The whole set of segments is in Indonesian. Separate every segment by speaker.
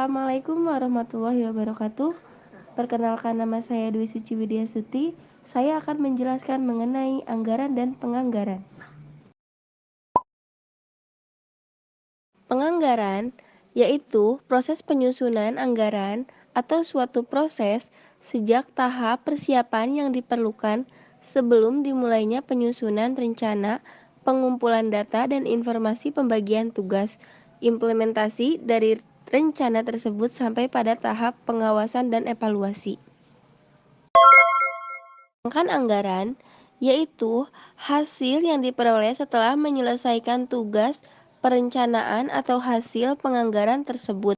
Speaker 1: Assalamualaikum warahmatullahi wabarakatuh. Perkenalkan, nama saya Dwi Suci Widyasuti. Saya akan menjelaskan mengenai anggaran dan penganggaran. Penganggaran yaitu proses penyusunan anggaran atau suatu proses sejak tahap persiapan yang diperlukan sebelum dimulainya penyusunan rencana, pengumpulan data dan informasi, pembagian tugas, implementasi dari rencana tersebut sampai pada tahap pengawasan dan evaluasi. Sedangkan anggaran yaitu hasil yang diperoleh setelah menyelesaikan tugas perencanaan atau hasil penganggaran tersebut.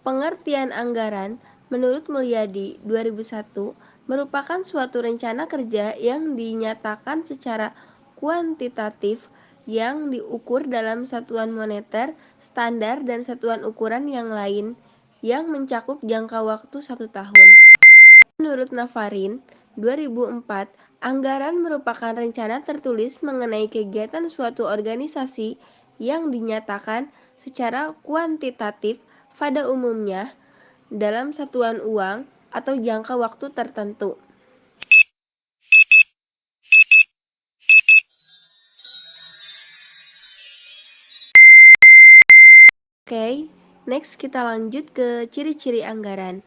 Speaker 1: Pengertian anggaran menurut Mulyadi 2001 merupakan suatu rencana kerja yang dinyatakan secara kuantitatif yang diukur dalam satuan moneter, standar, dan satuan ukuran yang lain yang mencakup jangka waktu 1 tahun. Menurut Navarin 2004, anggaran merupakan rencana tertulis mengenai kegiatan suatu organisasi yang dinyatakan secara kuantitatif pada umumnya dalam satuan uang atau jangka waktu tertentu. Oke, next kita lanjut ke ciri-ciri anggaran.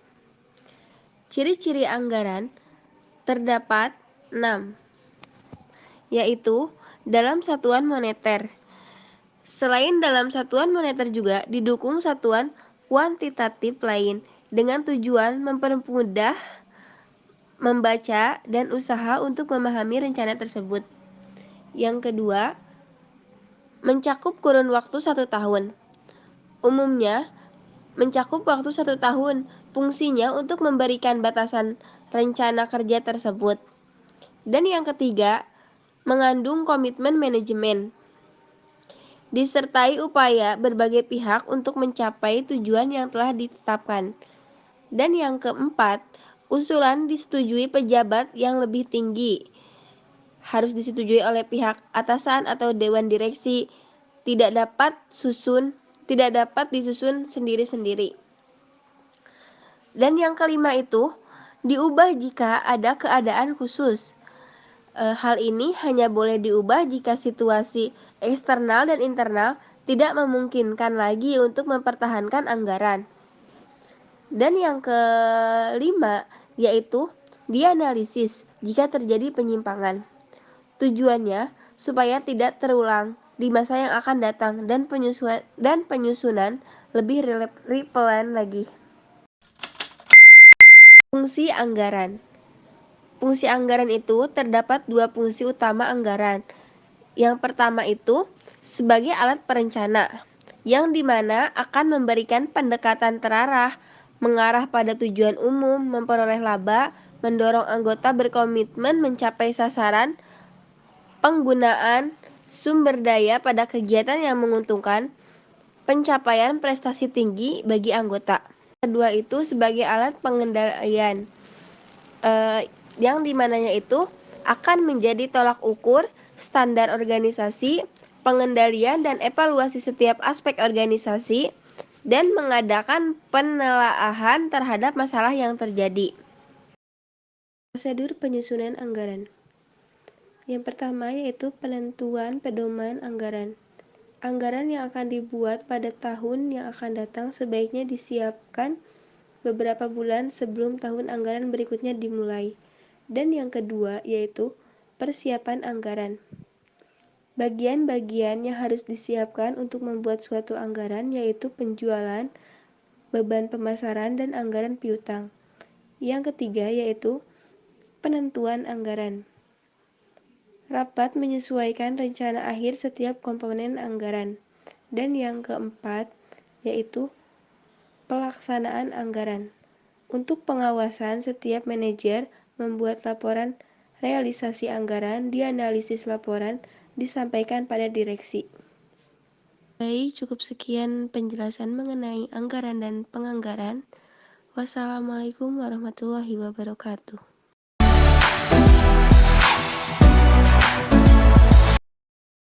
Speaker 1: Ciri-ciri anggaran terdapat 6, yaitu dalam satuan moneter. Selain dalam satuan moneter juga didukung satuan kuantitatif lain dengan tujuan mempermudah membaca dan usaha untuk memahami rencana tersebut. Yang kedua, mencakup kurun waktu 1 tahun. Umumnya, mencakup waktu 1 tahun, fungsinya untuk memberikan batasan rencana kerja tersebut. Dan yang ketiga, mengandung komitmen manajemen, disertai upaya berbagai pihak untuk mencapai tujuan yang telah ditetapkan. Dan yang keempat, usulan disetujui pejabat yang lebih tinggi, harus disetujui oleh pihak atasan atau dewan direksi, tidak dapat disusun sendiri-sendiri. Dan yang kelima itu, diubah jika ada keadaan khusus. Hal ini hanya boleh diubah jika situasi eksternal dan internal tidak memungkinkan lagi untuk mempertahankan anggaran. Dan yang kelima yaitu dianalisis jika terjadi penyimpangan. Tujuannya supaya tidak terulang di masa yang akan datang dan penyusunan lebih relevan lagi. Fungsi anggaran. Fungsi anggaran itu terdapat 2 fungsi utama anggaran. Yang pertama itu sebagai alat perencana, yang dimana akan memberikan pendekatan terarah, mengarah pada tujuan umum, memperoleh laba, mendorong anggota berkomitmen mencapai sasaran, penggunaan sumber daya pada kegiatan yang menguntungkan, pencapaian prestasi tinggi bagi anggota. Kedua itu sebagai alat pengendalian, yang dimananya itu akan menjadi tolak ukur standar organisasi, pengendalian dan evaluasi setiap aspek organisasi, dan mengadakan penelaahan terhadap masalah yang terjadi. Prosedur penyusunan anggaran. Yang pertama yaitu penentuan pedoman anggaran. Anggaran yang akan dibuat pada tahun yang akan datang sebaiknya disiapkan beberapa bulan sebelum tahun anggaran berikutnya dimulai. Dan yang kedua yaitu persiapan anggaran. Bagian-bagian yang harus disiapkan untuk membuat suatu anggaran yaitu penjualan, beban pemasaran, dan anggaran piutang. Yang ketiga yaitu penentuan anggaran. Rapat menyesuaikan rencana akhir setiap komponen anggaran. Dan yang keempat yaitu pelaksanaan anggaran. Untuk pengawasan, setiap manajer membuat laporan realisasi anggaran, dianalisis laporan, disampaikan pada direksi. Baik, cukup sekian penjelasan mengenai anggaran dan penganggaran. Wassalamualaikum warahmatullahi wabarakatuh.